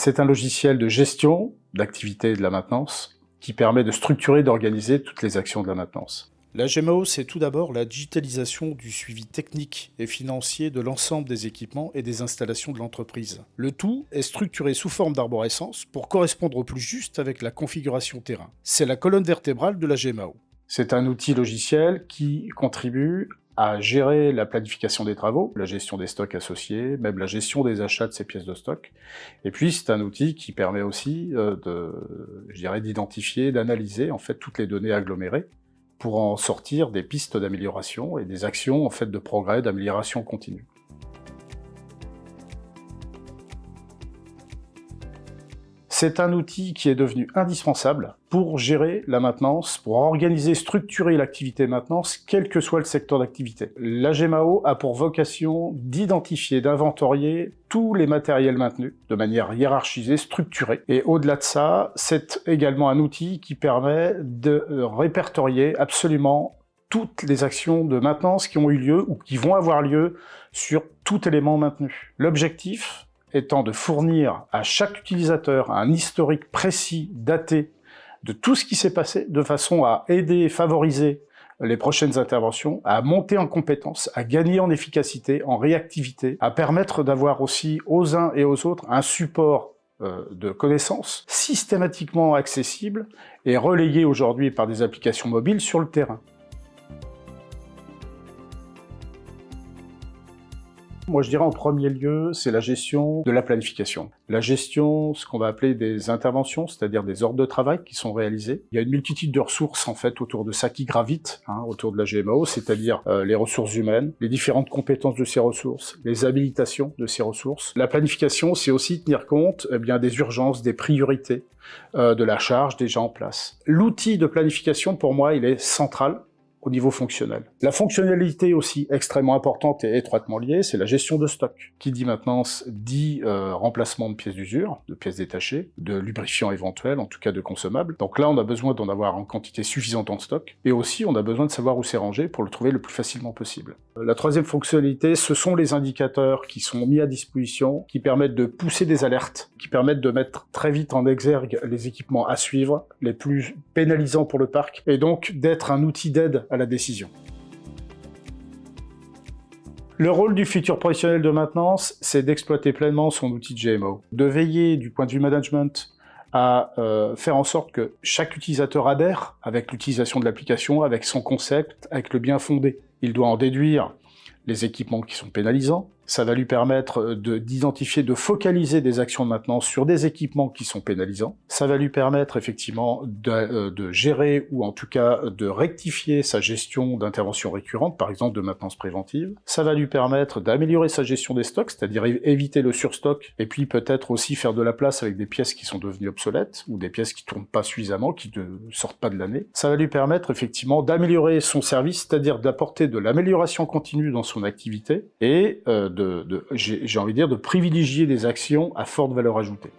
C'est un logiciel de gestion d'activité et de la maintenance qui permet de structurer et d'organiser toutes les actions de la maintenance. La GMAO, c'est tout d'abord la digitalisation du suivi technique et financier de l'ensemble des équipements et des installations de l'entreprise. Le tout est structuré sous forme d'arborescence pour correspondre au plus juste avec la configuration terrain. C'est la colonne vertébrale de la GMAO. C'est un outil logiciel qui contribue à gérer la planification des travaux, la gestion des stocks associés, même la gestion des achats de ces pièces de stock. Et puis c'est un outil qui permet aussi d'identifier, d'analyser en fait toutes les données agglomérées pour en sortir des pistes d'amélioration et des actions en fait de progrès, d'amélioration continue. C'est un outil qui est devenu indispensable pour gérer la maintenance, pour organiser, structurer l'activité maintenance, quel que soit le secteur d'activité. La GMAO a pour vocation d'identifier, d'inventorier tous les matériels maintenus de manière hiérarchisée, structurée. Et au-delà de ça, c'est également un outil qui permet de répertorier absolument toutes les actions de maintenance qui ont eu lieu ou qui vont avoir lieu sur tout élément maintenu. L'objectif étant de fournir à chaque utilisateur un historique précis, daté, de tout ce qui s'est passé, de façon à aider et favoriser les prochaines interventions, à monter en compétences, à gagner en efficacité, en réactivité, à permettre d'avoir aussi aux uns et aux autres un support de connaissances systématiquement accessible et relayé aujourd'hui par des applications mobiles sur le terrain. Moi, je dirais en premier lieu, c'est la gestion de la planification. La gestion, ce qu'on va appeler des interventions, c'est-à-dire des ordres de travail qui sont réalisés. Il y a une multitude de ressources, en fait, autour de ça qui gravitent, autour de la GMAO, c'est-à-dire les ressources humaines, les différentes compétences de ces ressources, les habilitations de ces ressources. La planification, c'est aussi tenir compte des urgences, des priorités, de la charge déjà en place. L'outil de planification, pour moi, il est central au niveau fonctionnel. La fonctionnalité aussi extrêmement importante et étroitement liée, c'est la gestion de stock. Qui dit maintenance dit remplacement de pièces d'usure, de pièces détachées, de lubrifiants éventuels, en tout cas de consommables. Donc là, on a besoin d'en avoir en quantité suffisante en stock, et aussi on a besoin de savoir où c'est rangé pour le trouver le plus facilement possible. La troisième fonctionnalité, ce sont les indicateurs qui sont mis à disposition, qui permettent de pousser des alertes, qui permettent de mettre très vite en exergue les équipements à suivre, les plus pénalisants pour le parc, et donc d'être un outil d'aide à la décision. Le rôle du futur professionnel de maintenance, c'est d'exploiter pleinement son outil de GMAO, de veiller du point de vue management à faire en sorte que chaque utilisateur adhère avec l'utilisation de l'application, avec son concept, avec le bien fondé. Il doit en déduire les équipements qui sont pénalisants. Ça va lui permettre d'identifier, de focaliser des actions de maintenance sur des équipements qui sont pénalisants. Ça va lui permettre effectivement de gérer ou en tout cas de rectifier sa gestion d'interventions récurrentes, par exemple de maintenance préventive. Ça va lui permettre d'améliorer sa gestion des stocks, c'est-à-dire éviter le surstock, et puis peut-être aussi faire de la place avec des pièces qui sont devenues obsolètes, ou des pièces qui tournent pas suffisamment, qui ne sortent pas de l'année. Ça va lui permettre effectivement d'améliorer son service, c'est-à-dire d'apporter de l'amélioration continue dans son activité, et j'ai envie de dire de privilégier des actions à forte valeur ajoutée.